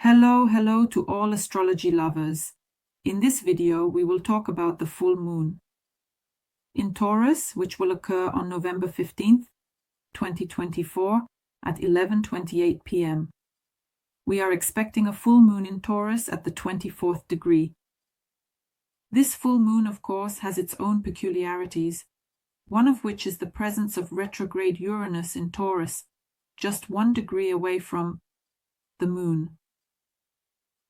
Hello to all astrology lovers. In this video, we will talk about the full moon in Taurus, which will occur on November 15th, 2024 at 11:28 p.m. We are expecting a full moon in Taurus at the 24th degree. This full moon, of course, has its own peculiarities, one of which is the presence of retrograde Uranus in Taurus, just 1 degree away from the moon,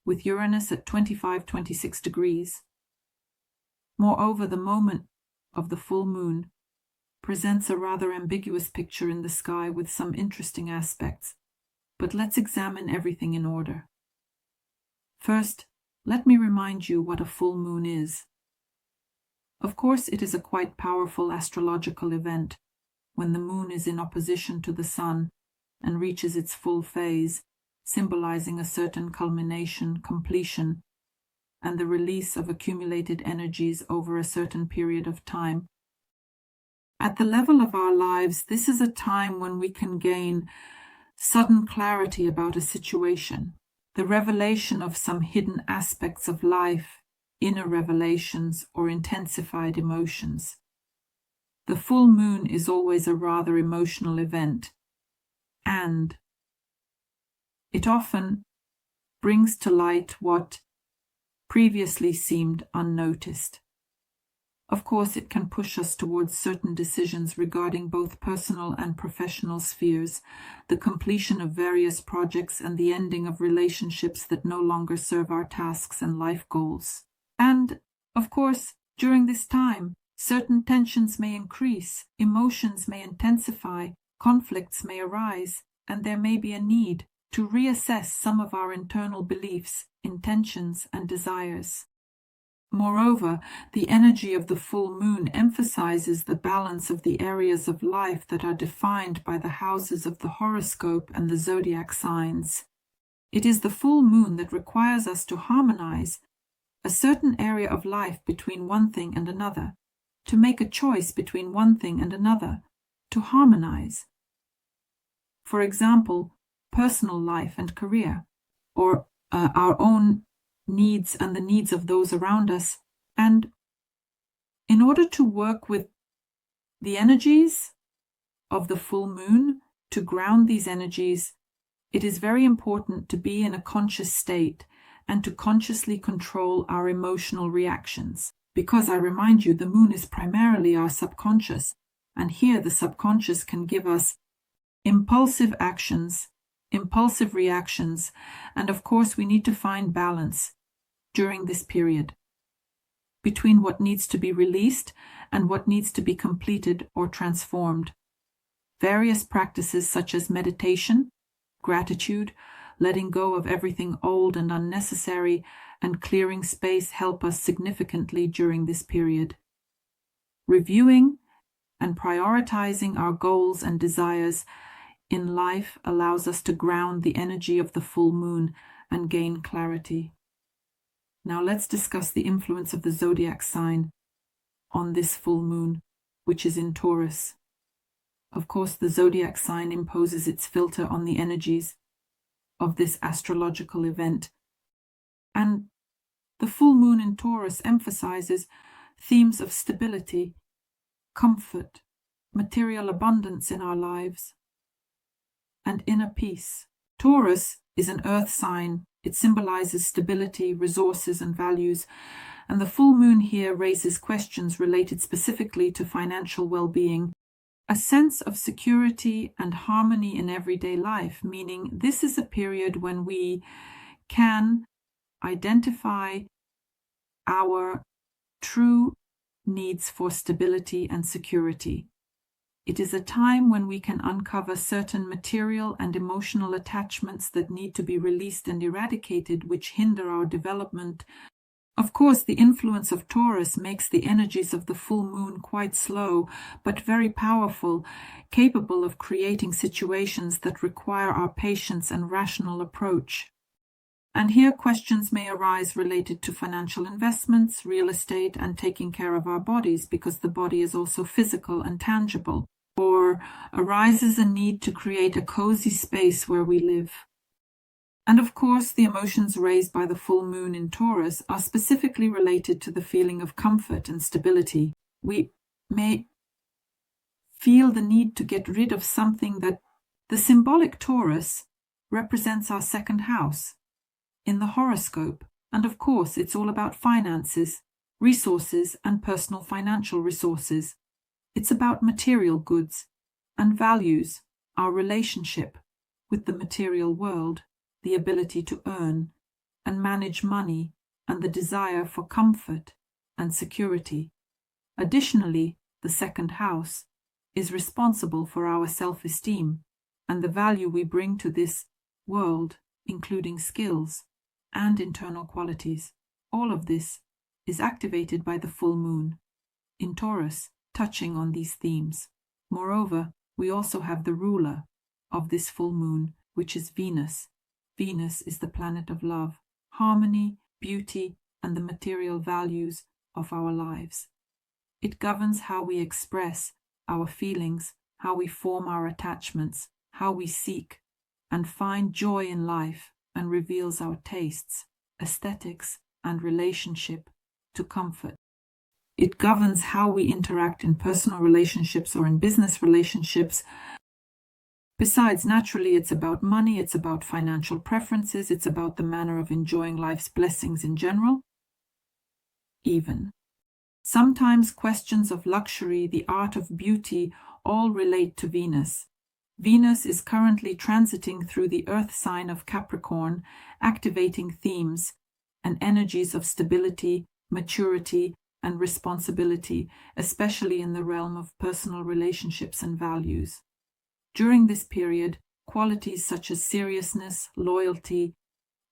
with Uranus at 25-26 degrees. Moreover, the moment of the full moon presents a rather ambiguous picture in the sky with some interesting aspects, but let's examine everything in order. First, let me remind you what a full moon is. Of course, it is a quite powerful astrological event when the moon is in opposition to the sun and reaches its full phase, symbolizing a certain culmination, completion, and the release of accumulated energies over a certain period of time. At the level of our lives, this is a time when we can gain sudden clarity about a situation, the revelation of some hidden aspects of life, inner revelations, or intensified emotions. The full moon is always a rather emotional event, and it often brings to light what previously seemed unnoticed. Of course, it can push us towards certain decisions regarding both personal and professional spheres, the completion of various projects, and the ending of relationships that no longer serve our tasks and life goals. And, of course, during this time, certain tensions may increase, emotions may intensify, conflicts may arise, and there may be a need to reassess some of our internal beliefs, intentions, and desires. Moreover, the energy of the full moon emphasizes the balance of the areas of life that are defined by the houses of the horoscope and the zodiac signs. It is the full moon that requires us to harmonize a certain area of life between one thing and another, to make a choice between one thing and another, to harmonize. For example, personal life and career, or our own needs and the needs of those around us. And in order to work with the energies of the full moon, to ground these energies, it is very important to be in a conscious state and to consciously control our emotional reactions. Because I remind you, the moon is primarily our subconscious, and here the subconscious can give us impulsive actions, impulsive reactions, and of course we need to find balance during this period between what needs to be released and what needs to be completed or transformed. Various practices such as meditation, gratitude, letting go of everything old and unnecessary, and clearing space help us significantly during this period. Reviewing and prioritizing our goals and desires in life allows us to ground the energy of the full moon and gain clarity. Now let's discuss the influence of the zodiac sign on this full moon, which is in Taurus. Of course, the zodiac sign imposes its filter on the energies of this astrological event. And the full moon in Taurus emphasizes themes of stability, comfort, material abundance in our lives, and inner peace. Taurus is an earth sign. It symbolizes stability, resources, and values, and the full moon here raises questions related specifically to financial well-being, a sense of security and harmony in everyday life, meaning this is a period when we can identify our true needs for stability and security. It is a time when we can uncover certain material and emotional attachments that need to be released and eradicated, which hinder our development. Of course, the influence of Taurus makes the energies of the full moon quite slow, but very powerful, capable of creating situations that require our patience and rational approach. And here questions may arise related to financial investments, real estate, and taking care of our bodies, because the body is also physical and tangible. Or arises a need to create a cozy space where we live. And of course, the emotions raised by the full moon in Taurus are specifically related to the feeling of comfort and stability. We may feel the need to get rid of something that the symbolic Taurus represents our second house in the horoscope. And of course, it's all about finances, resources, and personal financial resources. It's about material goods and values, our relationship with the material world, the ability to earn and manage money, and the desire for comfort and security. Additionally, the second house is responsible for our self-esteem and the value we bring to this world, including skills and internal qualities. All of this is activated by the full moon in Taurus, touching on these themes. Moreover, we also have the ruler of this full moon, which is Venus. Venus is the planet of love, harmony, beauty, and the material values of our lives. It governs how we express our feelings, how we form our attachments, how we seek and find joy in life, and reveals our tastes, aesthetics, and relationship to comfort. It governs how we interact in personal relationships or in business relationships. Besides, naturally, it's about money, it's about financial preferences, it's about the manner of enjoying life's blessings in general. Even sometimes questions of luxury, the art of beauty, all relate to Venus. Venus is currently transiting through the earth sign of Capricorn, activating themes and energies of stability, maturity, and responsibility, especially in the realm of personal relationships and values. During this period, qualities such as seriousness, loyalty,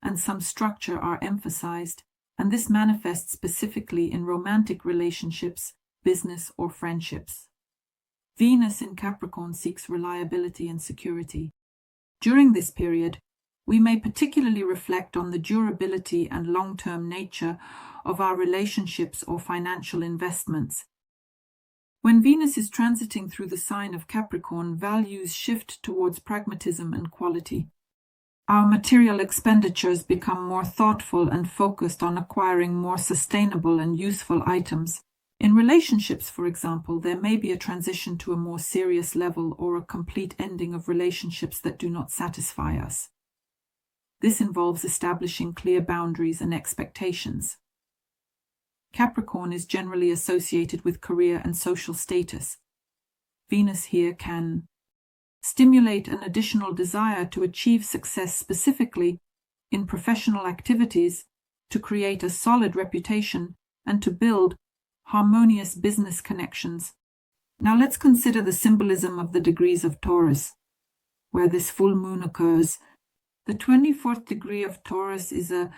and some structure are emphasized, and this manifests specifically in romantic relationships, business, or friendships. Venus in Capricorn seeks reliability and security. During this period, we may particularly reflect on the durability and long-term nature of our relationships or financial investments. When Venus is transiting through the sign of Capricorn, values shift towards pragmatism and quality. Our material expenditures become more thoughtful and focused on acquiring more sustainable and useful items. In relationships, for example, there may be a transition to a more serious level or a complete ending of relationships that do not satisfy us. This involves establishing clear boundaries and expectations. Capricorn is generally associated with career and social status. Venus here can stimulate an additional desire to achieve success specifically in professional activities, to create a solid reputation, and to build harmonious business connections. Now let's consider the symbolism of the degrees of Taurus, where this full moon occurs. The 24th degree of Taurus is a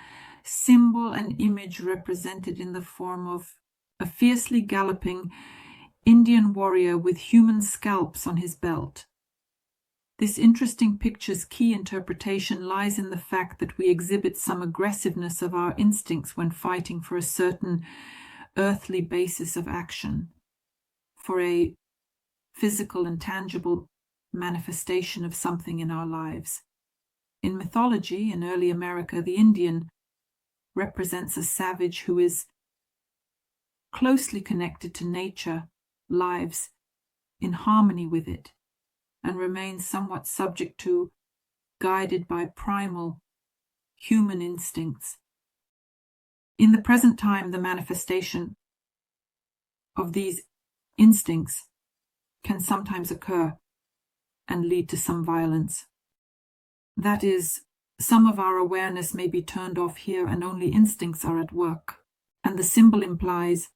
symbol and image represented in the form of a fiercely galloping Indian warrior with human scalps on his belt. This interesting picture's key interpretation lies in the fact that we exhibit some aggressiveness of our instincts when fighting for a certain earthly basis of action, for a physical and tangible manifestation of something in our lives. In mythology, in early America, the Indian represents a savage who is closely connected to nature, lives in harmony with it, and remains somewhat subject to, guided by primal human instincts. In the present time, the manifestation of these instincts can sometimes occur and lead to some violence. That is, some of our awareness may be turned off here and only instincts are at work, and the symbol implies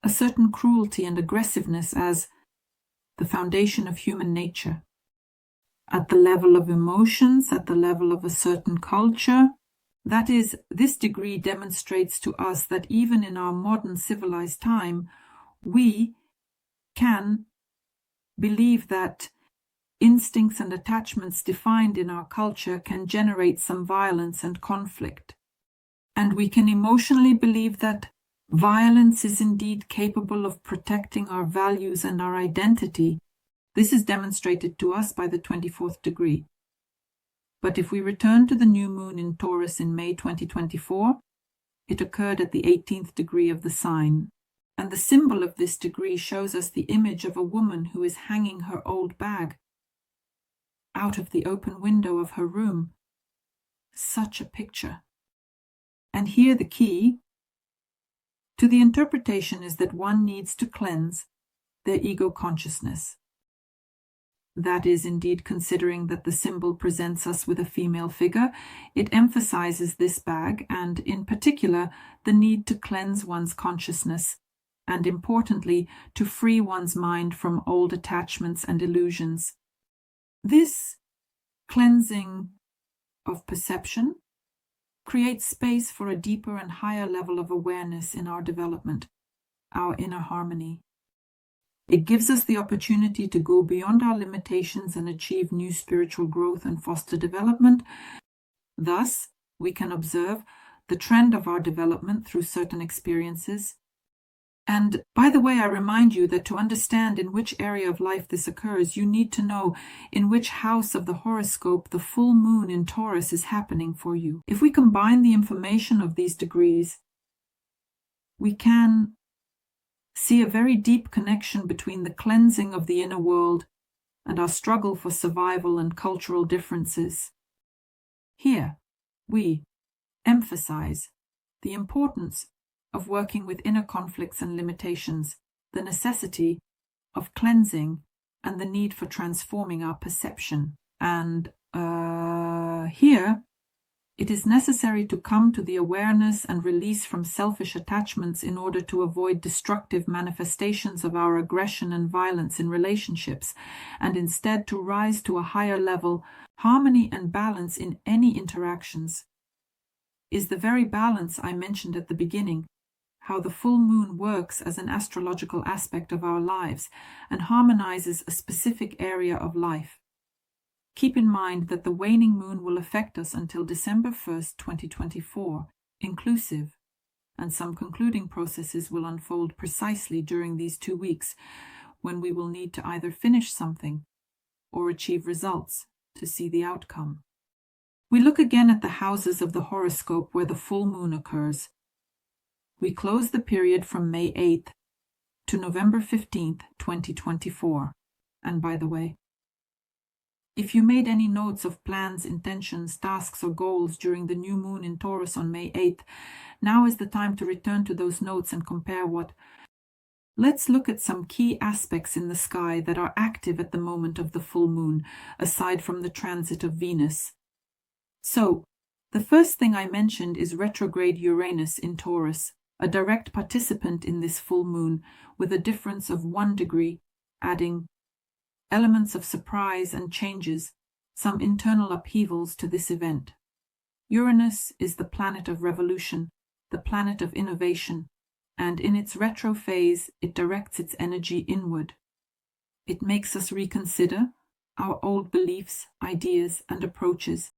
a certain cruelty and aggressiveness as the foundation of human nature. At the level of emotions, at the level of a certain culture, that is, this degree demonstrates to us that even in our modern civilized time, we can believe that instincts and attachments defined in our culture can generate some violence and conflict. And we can emotionally believe that violence is indeed capable of protecting our values and our identity. This is demonstrated to us by the 24th degree. But if we return to the new moon in Taurus in May 2024, it occurred at the 18th degree of the sign. And the symbol of this degree shows us the image of a woman who is hanging her old bag out of the open window of her room. Such a picture. And here the key to the interpretation is that one needs to cleanse their ego consciousness. That is indeed considering that the symbol presents us with a female figure. It emphasizes this bag and, in particular, the need to cleanse one's consciousness and, importantly, to free one's mind from old attachments and illusions. This cleansing of perception creates space for a deeper and higher level of awareness in our development, our inner harmony. It gives us the opportunity to go beyond our limitations and achieve new spiritual growth and foster development. Thus, we can observe the trend of our development through certain experiences. And by the way, I remind you that to understand in which area of life this occurs, you need to know in which house of the horoscope the full moon in Taurus is happening for you. If we combine the information of these degrees, we can see a very deep connection between the cleansing of the inner world and our struggle for survival and cultural differences. Here, we emphasize the importance of working with inner conflicts and limitations, the necessity of cleansing, and the need for transforming our perception. And here, it is necessary to come to the awareness and release from selfish attachments in order to avoid destructive manifestations of our aggression and violence in relationships, and instead to rise to a higher level. Harmony and balance in any interactions is the very balance I mentioned at the beginning, how the full moon works as an astrological aspect of our lives and harmonizes a specific area of life. Keep in mind that the waning moon will affect us until December 1st, 2024, inclusive, and some concluding processes will unfold precisely during these 2 weeks, when we will need to either finish something or achieve results to see the outcome. We look again at the houses of the horoscope where the full moon occurs. We close the period from May 8th to November 15th, 2024. And by the way, if you made any notes of plans, intentions, tasks, or goals during the new moon in Taurus on May 8th, now is the time to return to those notes and compare what. Let's look at some key aspects in the sky that are active at the moment of the full moon, aside from the transit of Venus. So, the first thing I mentioned is retrograde Uranus in Taurus, a direct participant in this full moon with a difference of 1 degree, adding elements of surprise and changes, some internal upheavals to this event. Uranus is the planet of revolution, the planet of innovation, and in its retro phase, it directs its energy inward. It makes us reconsider our old beliefs, ideas, and approaches.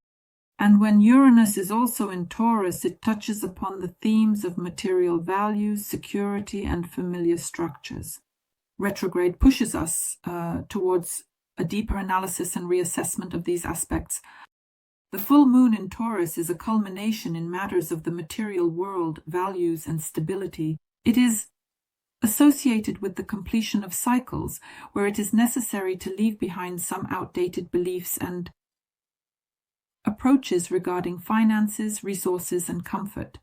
And when Uranus is also in Taurus, it touches upon the themes of material values, security, and familiar structures. Retrograde pushes us towards a deeper analysis and reassessment of these aspects. The full moon in Taurus is a culmination in matters of the material world, values, and stability. It is associated with the completion of cycles, where it is necessary to leave behind some outdated beliefs and approaches regarding finances, resources, and comfort.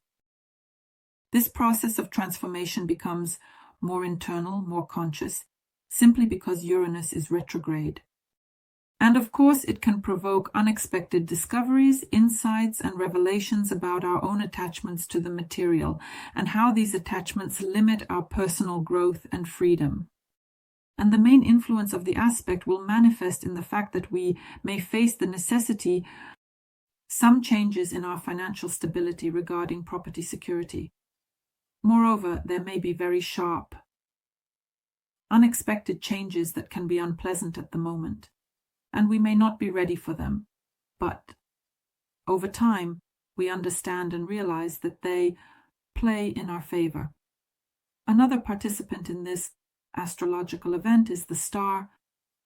This process of transformation becomes more internal, more conscious, simply because Uranus is retrograde. And of course, it can provoke unexpected discoveries, insights, and revelations about our own attachments to the material and how these attachments limit our personal growth and freedom. And the main influence of the aspect will manifest in the fact that we may face the necessity some changes in our financial stability regarding property security. Moreover, there may be very sharp, unexpected changes that can be unpleasant at the moment, and we may not be ready for them. But over time, we understand and realize that they play in our favor. Another participant in this astrological event is the star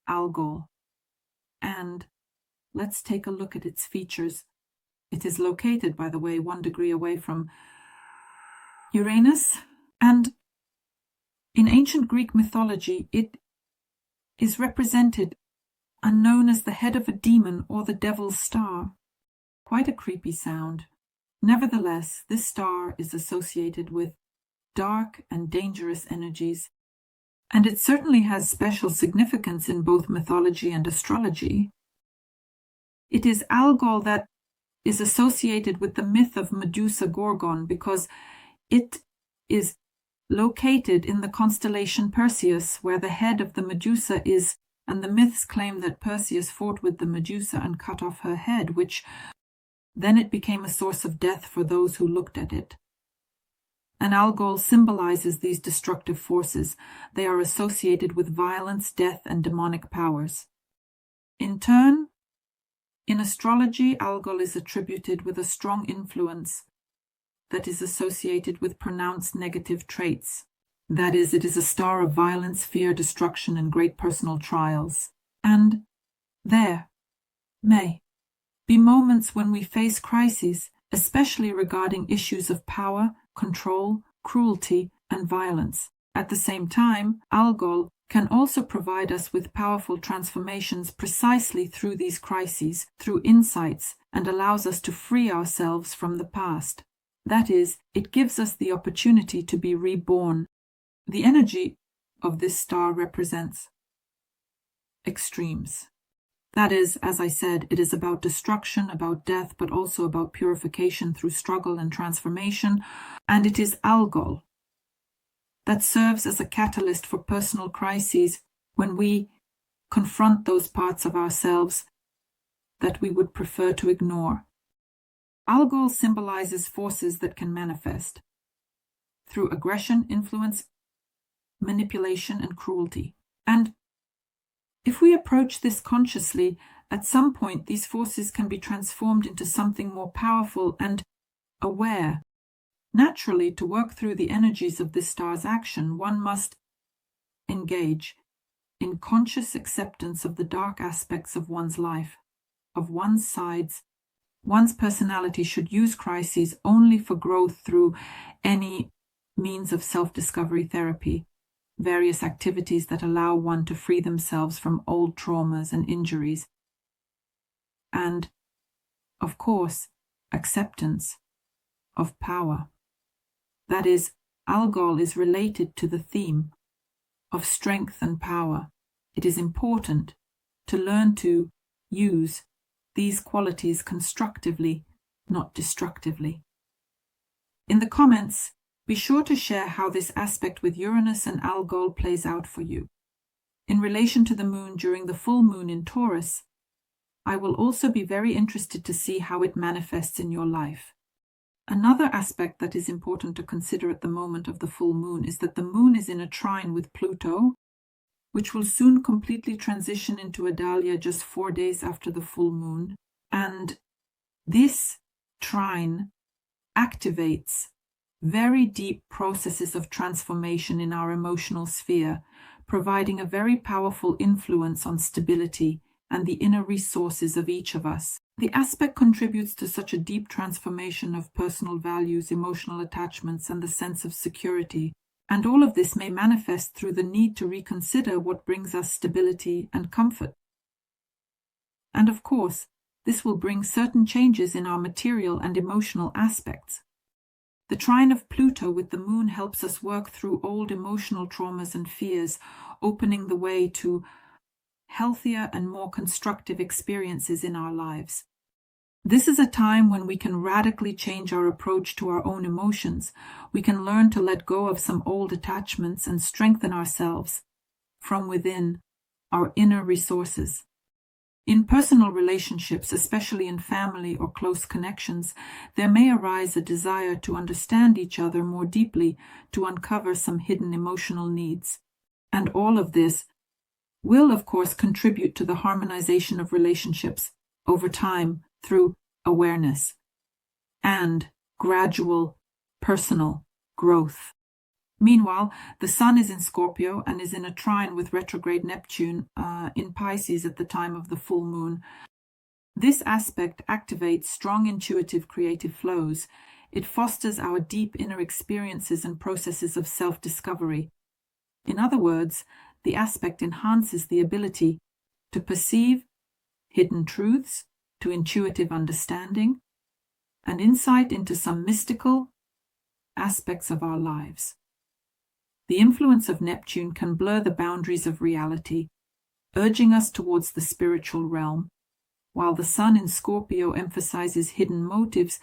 Algol. And let's take a look at its features. It is located, by the way, 1 degree away from Uranus, and in ancient Greek mythology, it is represented and known as the head of a demon or the devil's star. Quite a creepy sound. Nevertheless, this star is associated with dark and dangerous energies, and it certainly has special significance in both mythology and astrology. It is Algol that is associated with the myth of Medusa Gorgon because it is located in the constellation Perseus, where the head of the Medusa is, and the myths claim that Perseus fought with the Medusa and cut off her head, which then it became a source of death for those who looked at it. And Algol symbolizes these destructive forces. They are associated with violence, death, and demonic powers. In turn, in astrology, Algol is attributed with a strong influence that is associated with pronounced negative traits. That is, it is a star of violence, fear, destruction, and great personal trials. And there may be moments when we face crises, especially regarding issues of power, control, cruelty, and violence. At the same time, Algol can also provide us with powerful transformations precisely through these crises, through insights, and allows us to free ourselves from the past. That is, it gives us the opportunity to be reborn. The energy of this star represents extremes. That is, as I said, it is about destruction, about death, but also about purification through struggle and transformation. And it is Algol that serves as a catalyst for personal crises when we confront those parts of ourselves that we would prefer to ignore. Algol symbolizes forces that can manifest through aggression, influence, manipulation, and cruelty. And if we approach this consciously, at some point these forces can be transformed into something more powerful and aware. Naturally, to work through the energies of this star's action, one must engage in conscious acceptance of the dark aspects of one's life, of one's sides. One's personality should use crises only for growth through any means of self-discovery therapy, various activities that allow one to free themselves from old traumas and injuries, and, of course, acceptance of power. That is, Algol is related to the theme of strength and power. It is important to learn to use these qualities constructively, not destructively. In the comments, be sure to share how this aspect with Uranus and Algol plays out for you. In relation to the moon during the full moon in Taurus, I will also be very interested to see how it manifests in your life. Another aspect that is important to consider at the moment of the full moon is that the moon is in a trine with Pluto, which will soon completely transition into a Dahlia just 4 days after the full moon. And this trine activates very deep processes of transformation in our emotional sphere, providing a very powerful influence on stability and the inner resources of each of us. The aspect contributes to such a deep transformation of personal values, emotional attachments, and the sense of security. And all of this may manifest through the need to reconsider what brings us stability and comfort. And of course, this will bring certain changes in our material and emotional aspects. The trine of Pluto with the moon helps us work through old emotional traumas and fears, opening the way to healthier and more constructive experiences in our lives. This is a time when we can radically change our approach to our own emotions. We can learn to let go of some old attachments and strengthen ourselves from within, our inner resources. In personal relationships, especially in family or close connections, there may arise a desire to understand each other more deeply, to uncover some hidden emotional needs. And all of this will, of course, contribute to the harmonization of relationships over time through awareness and gradual personal growth. Meanwhile, the Sun is in Scorpio and is in a trine with retrograde Neptune in Pisces at the time of the full moon. This aspect activates strong intuitive creative flows. It fosters our deep inner experiences and processes of self-discovery. In other words, the aspect enhances the ability to perceive hidden truths, to intuitive understanding, and insight into some mystical aspects of our lives. The influence of Neptune can blur the boundaries of reality, urging us towards the spiritual realm, while the Sun in Scorpio emphasizes hidden motives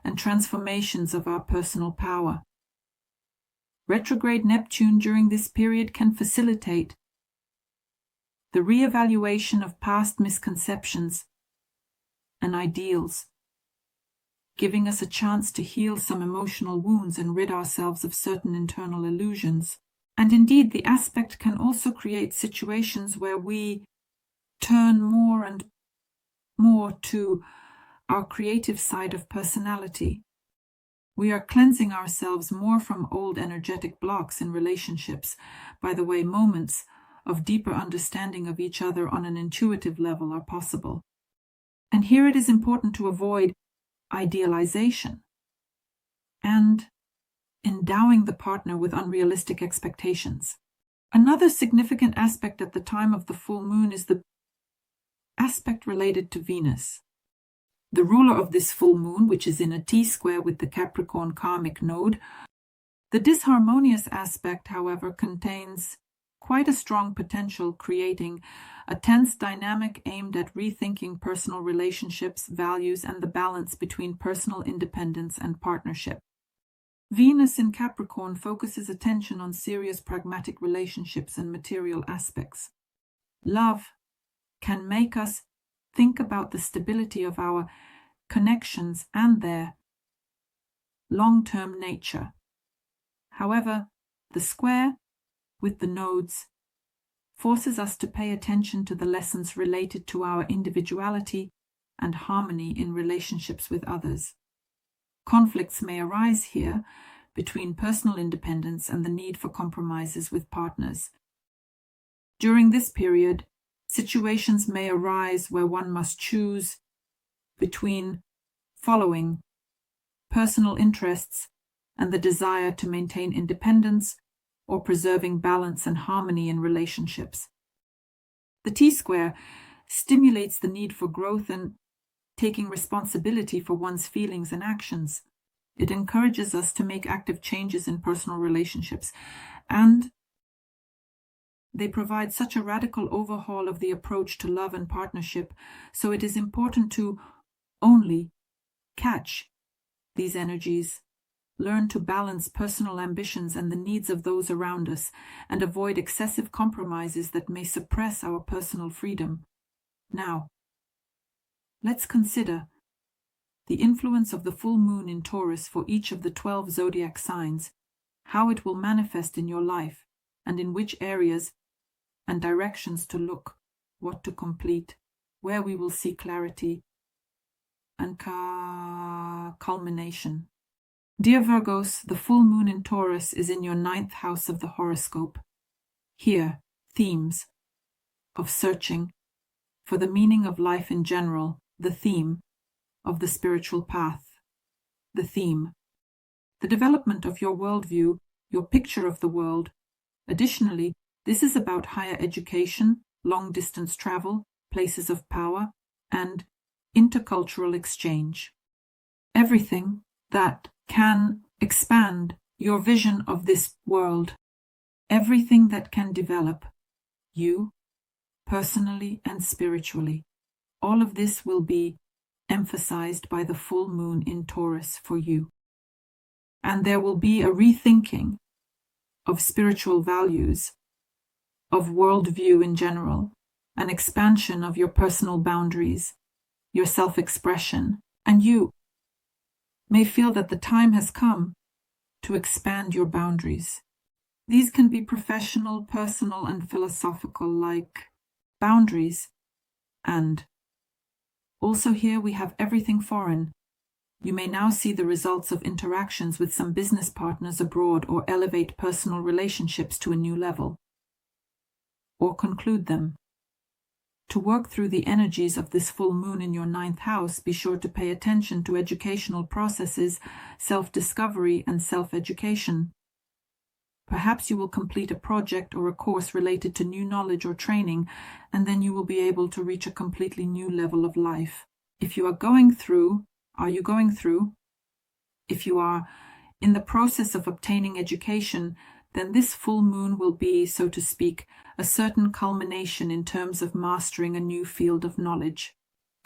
and transformations of our personal power. Retrograde Neptune during this period can facilitate the re-evaluation of past misconceptions and ideals, giving us a chance to heal some emotional wounds and rid ourselves of certain internal illusions. And indeed, the aspect can also create situations where we turn more and more to our creative side of personality. We are cleansing ourselves more from old energetic blocks in relationships. By the way, moments of deeper understanding of each other on an intuitive level are possible. And here it is important to avoid idealization and endowing the partner with unrealistic expectations. Another significant aspect at the time of the full moon is the aspect related to Venus. The ruler of this full moon, which is in a T-square with the Capricorn karmic node. The disharmonious aspect, however, contains quite a strong potential, creating a tense dynamic aimed at rethinking personal relationships, values, and the balance between personal independence and partnership. Venus in Capricorn focuses attention on serious pragmatic relationships and material aspects. Love can make us think about the stability of our connections and their long-term nature. However, the square with the nodes forces us to pay attention to the lessons related to our individuality and harmony in relationships with others. Conflicts may arise here between personal independence and the need for compromises with partners. During this period, situations may arise where one must choose between following personal interests and the desire to maintain independence or preserving balance and harmony in relationships. The T-square stimulates the need for growth and taking responsibility for one's feelings and actions. It encourages us to make active changes in personal relationships, and they provide such a radical overhaul of the approach to love and partnership, so it is important to only catch these energies, learn to balance personal ambitions and the needs of those around us, and avoid excessive compromises that may suppress our personal freedom. Now, let's consider the influence of the full moon in Taurus for each of the 12 zodiac signs, how it will manifest in your life, and in which areas and directions to look, what to complete, where we will see clarity and culmination. Dear Virgos, the full moon in Taurus is in your 9th house of the horoscope. Here, themes of searching for the meaning of life in general, the theme of the spiritual path, the theme, the development of your worldview, your picture of the world. Additionally, this is about higher education, long-distance travel, places of power, and intercultural exchange. Everything that can expand your vision of this world, everything that can develop you personally and spiritually. All of this will be emphasized by the full moon in Taurus for you. And there will be a rethinking of spiritual values, of worldview in general, an expansion of your personal boundaries, your self-expression, and you may feel that the time has come to expand your boundaries. These can be professional, personal, and philosophical, like boundaries. And also here we have everything foreign. You may now see the results of interactions with some business partners abroad, or elevate personal relationships to a new level, or conclude them. To work through the energies of this full moon in your 9th house, be sure to pay attention to educational processes, self-discovery, and self-education. Perhaps you will complete a project or a course related to new knowledge or training, and then you will be able to reach a completely new level of life. If you are going through, if you are in the process of obtaining education, then this full moon will be, so to speak, a certain culmination in terms of mastering a new field of knowledge.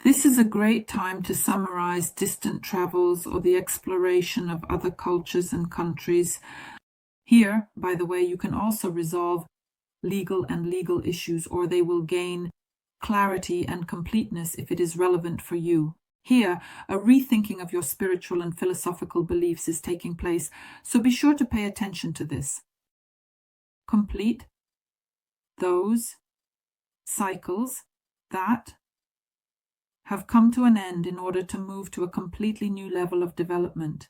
This is a great time to summarize distant travels or the exploration of other cultures and countries. Here, by the way, you can also resolve legal issues, or they will gain clarity and completeness if it is relevant for you. Here, a rethinking of your spiritual and philosophical beliefs is taking place, so be sure to pay attention to this. Complete those cycles that have come to an end in order to move to a completely new level of development.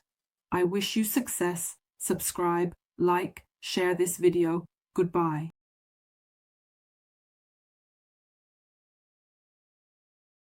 I wish you success. Subscribe, like, share this video. Goodbye.